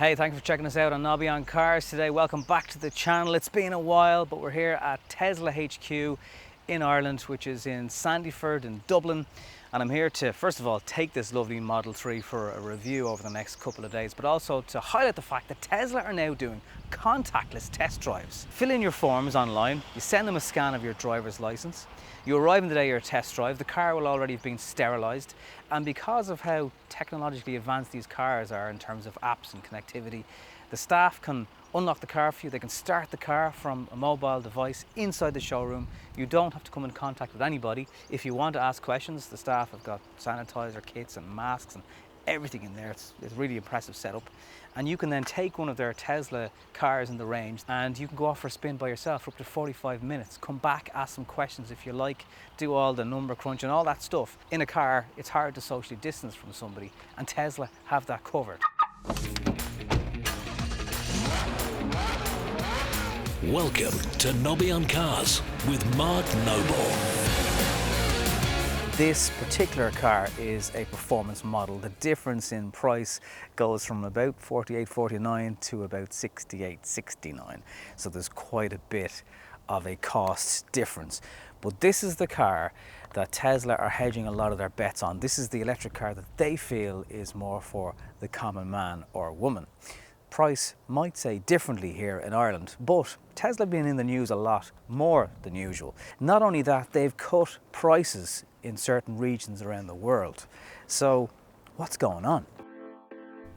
Hey, thanks for checking us out on Nobby on Cars today. Welcome back to the channel. It's been a while, but we're here at Tesla HQ in Ireland, which is in Sandyford in Dublin. And I'm here to, first of all, take this lovely Model 3 for a review over the next couple of days, but also to highlight the fact that Tesla are now doing contactless test drives. Fill in your forms online, you send them a scan of your driver's license, you arrive on the day of your test drive, the car will already have been sterilised, and because of how technologically advanced these cars are in terms of apps and connectivity, the staff can unlock the car for you, they can start the car from a mobile device inside the showroom. You don't have to come in contact with anybody. If you want to ask questions, the staff have got sanitizer kits and masks and everything in there. It's really impressive setup. And you can then take one of their Tesla cars in the range and you can go off for a spin by yourself for up to 45 minutes. Come back, ask some questions if you like, do all the number crunch and all that stuff. In a car, it's hard to socially distance from somebody, and Tesla have that covered. Welcome to Nobby on Cars with Mark Noble. This particular car is a performance model. The difference in price goes from about $48.49 to about $68.69. So there's quite a bit of a cost difference. But this is the car that Tesla are hedging a lot of their bets on. This is the electric car that they feel is more for the common man or woman. Price might say differently here in Ireland, but Tesla have been in the news a lot more than usual. Not only that, they've cut prices in certain regions around the world. So what's going on?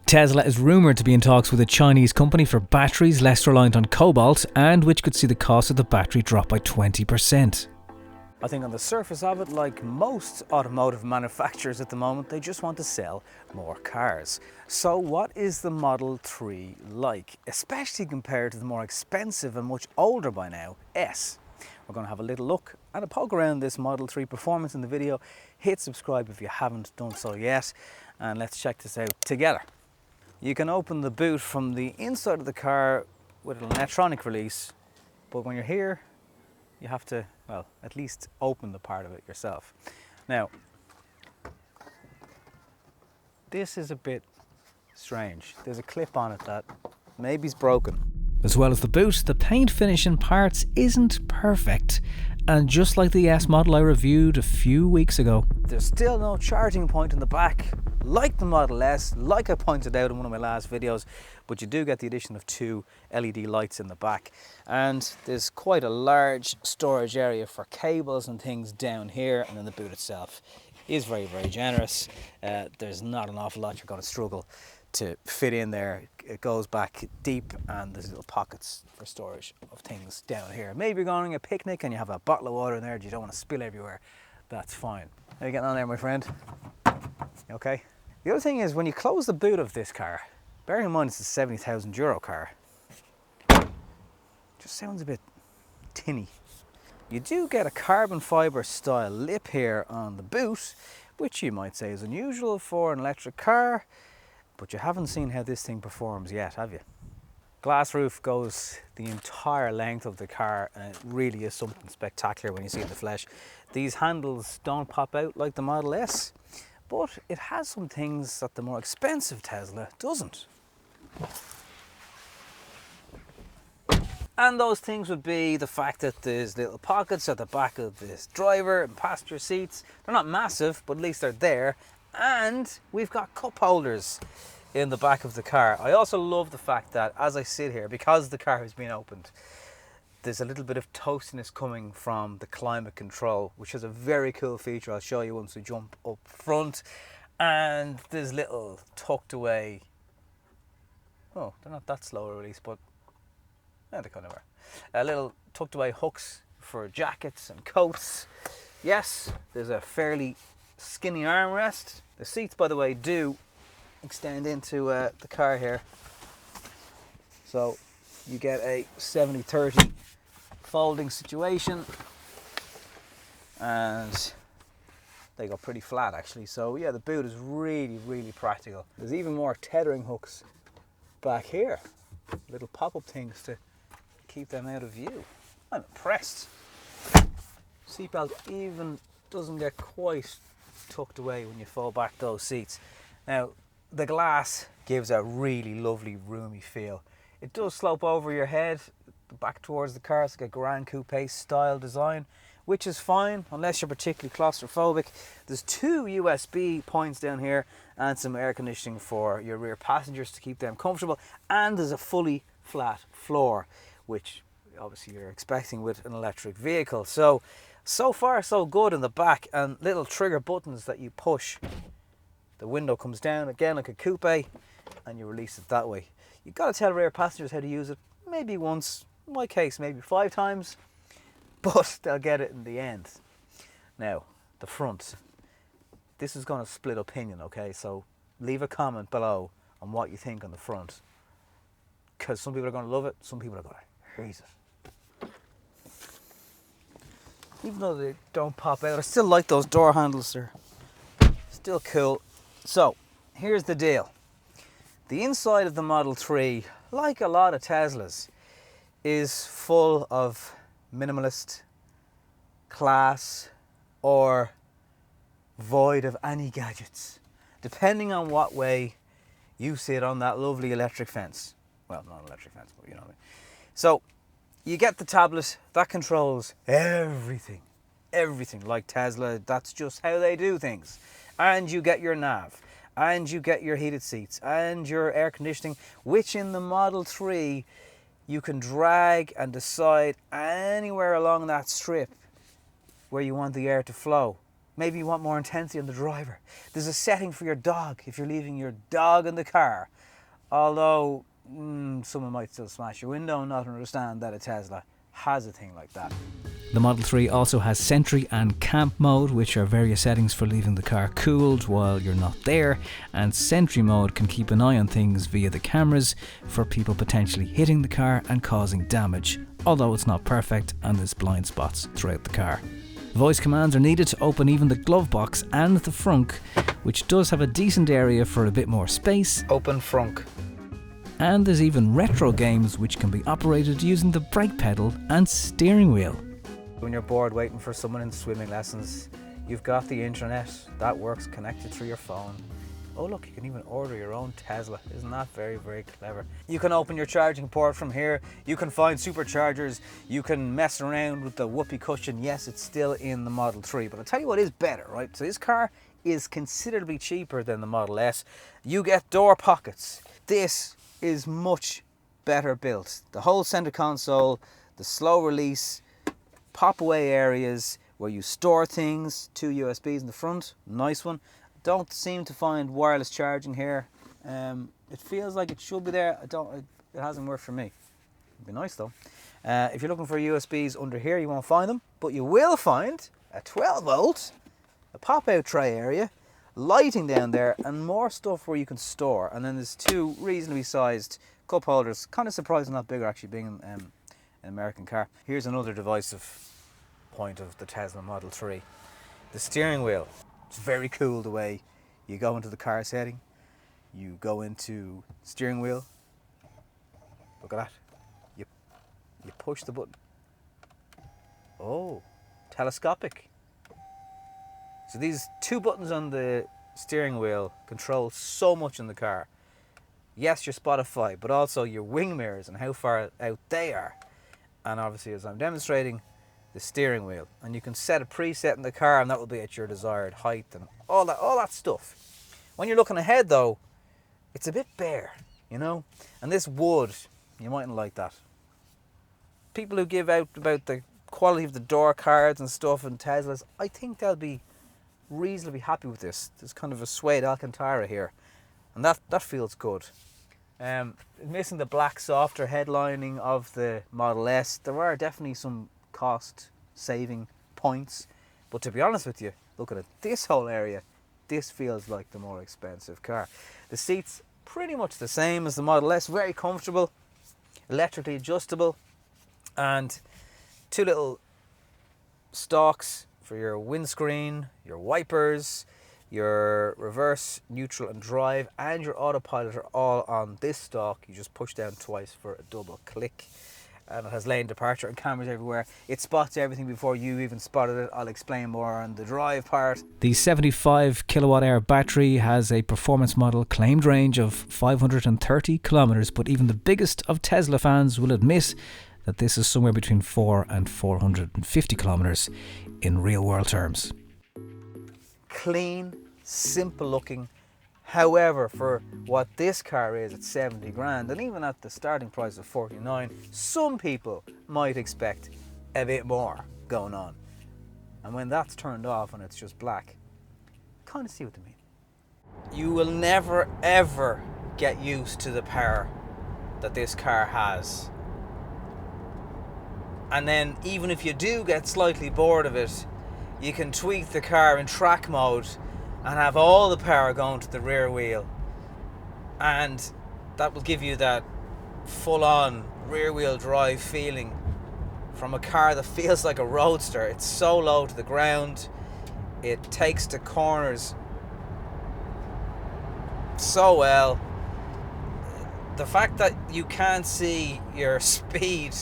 Tesla is rumoured to be in talks with a Chinese company for batteries less reliant on cobalt, and which could see the cost of the battery drop by 20%. I think on the surface of it, like most automotive manufacturers at the moment, they just want to sell more cars. So what is the Model 3 like, especially compared to the more expensive and much older by now S? We're going to have a little look and a poke around this Model 3 performance in the video. Hit subscribe if you haven't done so yet, and let's check this out together. You can open the boot from the inside of the car with an electronic release, but when you're here, you have to, well, at least open the part of it yourself. Now, this is a bit strange. There's a clip on it that maybe is broken. As well as the boot, the paint finish in parts isn't perfect. And just like the S model I reviewed a few weeks ago, there's still no charging point in the back, like the Model S, like I pointed out in one of my last videos, but you do get the addition of two LED lights in the back. And there's quite a large storage area for cables and things down here, and then the boot itself is very, very generous. There's not an awful lot you're going to struggle to fit in there. It goes back deep, and there's little pockets for storage of things down here. Maybe you're going on a picnic and you have a bottle of water in there and you don't want to spill everywhere. That's fine. How are you getting on there, my friend? Okay. The other thing is, when you close the boot of this car, bearing in mind it's a €70,000 car, it just sounds a bit tinny. You do get a carbon fibre style lip here on the boot, which you might say is unusual for an electric car, but you haven't seen how this thing performs yet, have you? Glass roof goes the entire length of the car, and it really is something spectacular when you see it in the flesh. These handles don't pop out like the Model S, but it has some things that the more expensive Tesla doesn't. And those things would be the fact that there's little pockets at the back of this driver and passenger seats. They're not massive, but at least they're there. And we've got cup holders in the back of the car. I also love the fact that as I sit here, because the car has been opened, there's a little bit of toastiness coming from the climate control, which is a very cool feature. I'll show you once we jump up front. And there's little tucked away, oh, they're not that slow a release, but yeah, they kind of are. Little tucked away hooks for jackets and coats. Yes, there's a fairly skinny armrest. The seats, by the way, do extend into the car here. So you get a 70-30 folding situation, and they go pretty flat actually. So yeah, the boot is really, really practical. There's even more tethering hooks back here, little pop-up things to keep them out of view. I'm impressed. Seatbelt even doesn't get quite tucked away when you fold back those seats. Now, the glass gives a really lovely roomy feel. It does slope over your head back towards the car. It's like a Grand Coupe style design, which is fine unless you're particularly claustrophobic. There's 2 USB points down here and some air conditioning for your rear passengers to keep them comfortable, and there's a fully flat floor, which obviously you're expecting with an electric vehicle. So far so good in the back, and little trigger buttons that you push. The window comes down again like a coupe and you release it that way. You've got to tell rear passengers how to use it maybe once, in my case maybe 5 times, but they'll get it in the end. Now, the front. This is going to split opinion, okay? So leave a comment below on what you think on the front, because some people are going to love it, some people are going to hate it. Even though they don't pop out, I still like those door handles. They're still cool. So, here's the deal. The inside of the Model 3, like a lot of Teslas, is full of minimalist, class, or void of any gadgets, depending on what way you sit on that lovely electric fence. Well, not electric fence, but you know what I mean. So, you get the tablet that controls everything. Everything, like Tesla, that's just how they do things. And you get your nav, and you get your heated seats, and your air conditioning, which in the Model 3 you can drag and decide anywhere along that strip where you want the air to flow. Maybe you want more intensity on the driver. There's a setting for your dog if you're leaving your dog in the car. Although someone might still smash your window and not understand that a Tesla has a thing like that. The Model 3 also has Sentry and Camp mode, which are various settings for leaving the car cooled while you're not there, and Sentry mode can keep an eye on things via the cameras for people potentially hitting the car and causing damage, although it's not perfect and there's blind spots throughout the car. Voice commands are needed to open even the glove box and the frunk, which does have a decent area for a bit more space. Open frunk. And there's even retro games which can be operated using the brake pedal and steering wheel. When you're bored waiting for someone in swimming lessons, you've got the internet that works connected through your phone. Oh look, you can even order your own Tesla. Isn't that very, very clever? You can open your charging port from here. You can find superchargers. You can mess around with the whoopee cushion. Yes, it's still in the Model 3, but I'll tell you what is better, right? So this car is considerably cheaper than the Model S. You get door pockets. This is much better built. The whole center console, the slow release, pop away areas where you store things, 2 USBs in the front, nice one. Don't seem to find wireless charging here. It feels like it should be there. It hasn't worked for me. It'd be nice though. If you're looking for USBs under here, you won't find them, but you will find a 12 volt, a pop out tray area, lighting down there, and more stuff where you can store. And then there's 2 reasonably sized cup holders. Kind of surprised they're not bigger actually, being an American car. Here's another divisive point of the Tesla Model 3. The steering wheel. It's very cool the way you go into the car setting. You go into steering wheel. Look at that. You push the button. Oh, telescopic. So these 2 buttons on the steering wheel control so much in the car. Yes, your Spotify, but also your wing mirrors and how far out they are. And obviously, as I'm demonstrating, the steering wheel. And you can set a preset in the car and that will be at your desired height and all that stuff. When you're looking ahead though, it's a bit bare, you know? And this wood, you mightn't like that. People who give out about the quality of the door cards and stuff in Teslas, I think they'll be reasonably happy with this. There's kind of a suede Alcantara here, and that feels good. Missing the black softer headlining of the Model S, there are definitely some cost saving points, but to be honest with you, looking at this whole area, this feels like the more expensive car. The seats pretty much the same as the Model S, very comfortable, electrically adjustable, and 2 little stalks for your windscreen, your wipers, your reverse, neutral and drive, and your autopilot are all on this stalk. You just push down twice for a double click. and it has lane departure and cameras everywhere. It spots everything before you even spotted it. I'll explain more on the drive part. The 75 kilowatt hour battery has a performance model claimed range of 530 kilometers, but even the biggest of Tesla fans will admit that this is somewhere between 4 and 450 kilometers in real world terms. Clean, simple looking. However, for what this car is at 70 grand, and even at the starting price of 49, some people might expect a bit more going on. And when that's turned off and it's just black, kind of see what they mean. You will never ever get used to the power that this car has. And then even if you do get slightly bored of it, you can tweak the car in track mode and have all the power going to the rear wheel, and that will give you that full-on rear wheel drive feeling from a car that feels like a roadster. It's so low to the ground, it takes the corners so well. The fact that you can't see your speed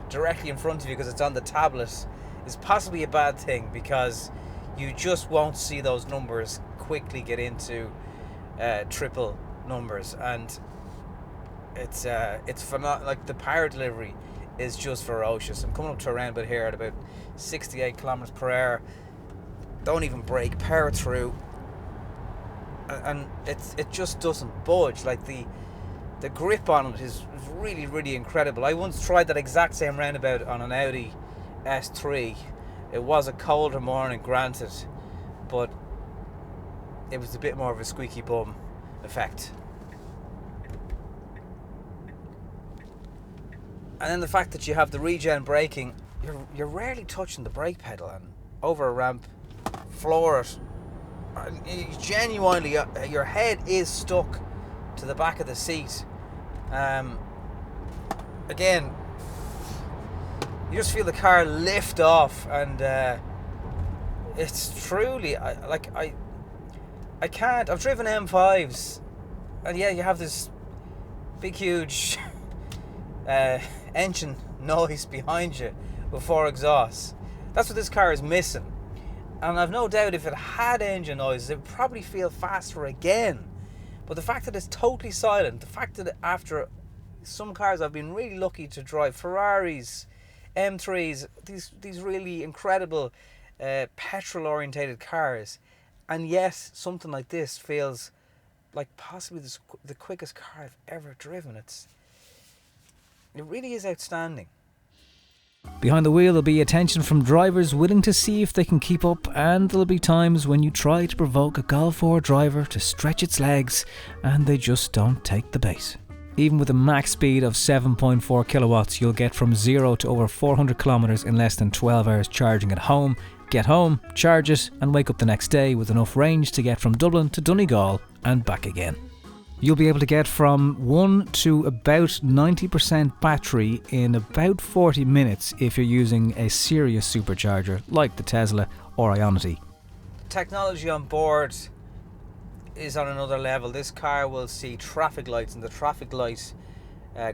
directly in front of you because it's on the tablet is possibly a bad thing, because you just won't see those numbers quickly get into triple numbers, and it's like the power delivery is just ferocious. I'm coming up to around about here at about 68 kilometers per hour. Don't even brake, power through, and it just doesn't budge. Like the grip on it is really, really incredible. I once tried that exact same roundabout on an Audi S3. It was a colder morning, granted, but it was a bit more of a squeaky bum effect. And then the fact that you have the regen braking, you're rarely touching the brake pedal, and over a ramp, floor it. And genuinely, your head is stuck to the back of the seat. Again, you just feel the car lift off, and it's truly I can't. I've driven M5s, and yeah, you have this big huge engine noise behind you with 4 exhausts. That's what this car is missing, and I've no doubt if it had engine noises, it would probably feel faster again. But the fact that it's totally silent, the fact that after some cars I've been really lucky to drive, Ferraris, M3s, these really incredible petrol orientated cars, and yet something like this feels like possibly the quickest car I've ever driven. It really is outstanding. Behind the wheel there'll be attention from drivers willing to see if they can keep up, and there'll be times when you try to provoke a Golf 4 driver to stretch its legs and they just don't take the bait. Even with a max speed of 7.4 kilowatts, you'll get from 0 to over 400 kilometers in less than 12 hours charging at home. Get home, charge it, and wake up the next day with enough range to get from Dublin to Donegal and back again. You'll be able to get from 1 to about 90% battery in about 40 minutes if you're using a serious supercharger like the Tesla or Ionity. Technology on board is on another level. This car will see traffic lights, and the traffic light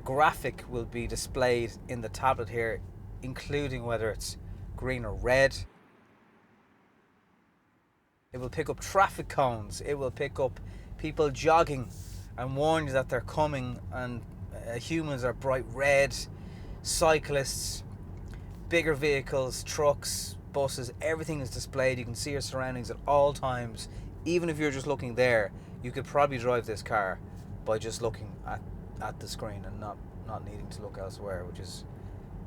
graphic will be displayed in the tablet here, including whether it's green or red. It will pick up traffic cones, it will pick up people jogging and warn you that they're coming, and humans are bright red, cyclists, bigger vehicles, trucks, buses, everything is displayed. You can see your surroundings at all times. Even if you're just looking there, you could probably drive this car by just looking at the screen and not needing to look elsewhere, which is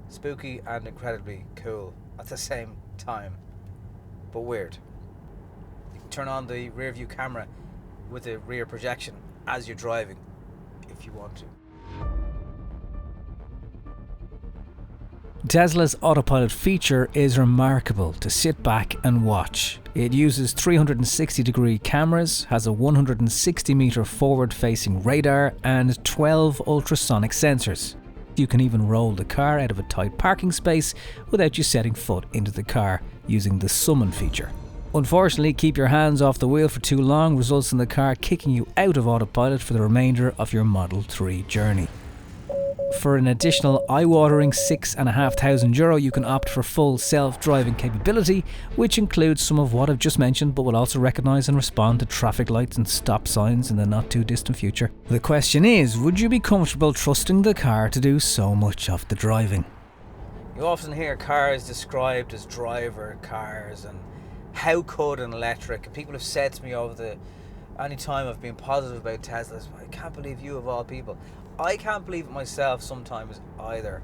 spooky and incredibly cool at the same time, but weird. You can turn on the rear view camera with the rear projection as you're driving if you want to. Tesla's Autopilot feature is remarkable to sit back and watch. It uses 360-degree cameras, has a 160-meter forward-facing radar, and 12 ultrasonic sensors. You can even roll the car out of a tight parking space without you setting foot into the car using the summon feature. Unfortunately, keep your hands off the wheel for too long results in the car kicking you out of Autopilot for the remainder of your Model 3 journey. For an additional eye-watering €6,500, you can opt for full self-driving capability, which includes some of what I've just mentioned, but will also recognise and respond to traffic lights and stop signs in the not too distant future. The question is, would you be comfortable trusting the car to do so much of the driving? You often hear cars described as driver cars, and how could an electric? And people have said to me any time I've been positive about Teslas, I can't believe you of all people. I can't believe it myself sometimes either.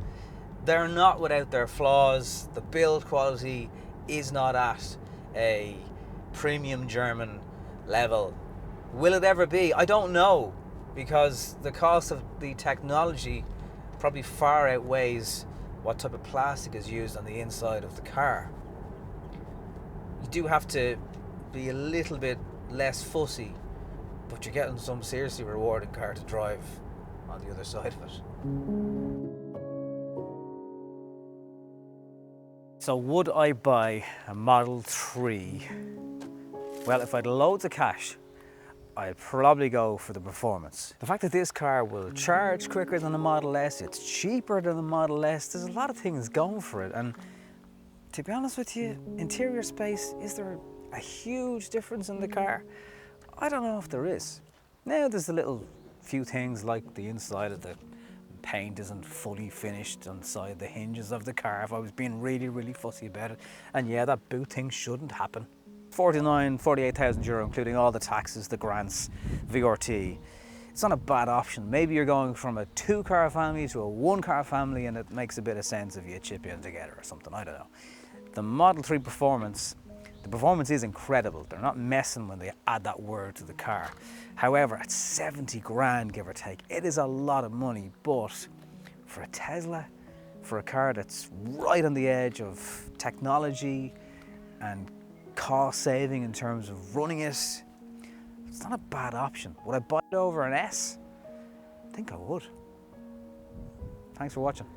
They're not without their flaws. The build quality is not at a premium German level. Will it ever be? I don't know, because the cost of the technology probably far outweighs what type of plastic is used on the inside of the car. You do have to be a little bit less fussy, but you're getting some seriously rewarding car to drive on the other side of it. So would I buy a Model 3? Well, if I had loads of cash, I'd probably go for the performance. The fact that this car will charge quicker than the Model S, it's cheaper than the Model S, there's a lot of things going for it. And to be honest with you, interior space, is there a huge difference in the car? I don't know if there is. Now there's a little few things like the inside of the paint isn't fully finished inside the hinges of the car, if I was being really fussy about it. And yeah, that boot thing shouldn't happen. 48,000 euro, including all the taxes, the grants, VRT. It's not a bad option. Maybe you're going from a 2-car family to a 1-car family, and it makes a bit of sense if you chip in together or something, I don't know. The Model 3 performance, the performance is incredible. They're not messing when they add that word to the car. However, at 70 grand, give or take, it is a lot of money, but for a Tesla, for a car that's right on the edge of technology and cost saving in terms of running it, it's not a bad option. Would I buy it over an S? I think I would. Thanks for watching.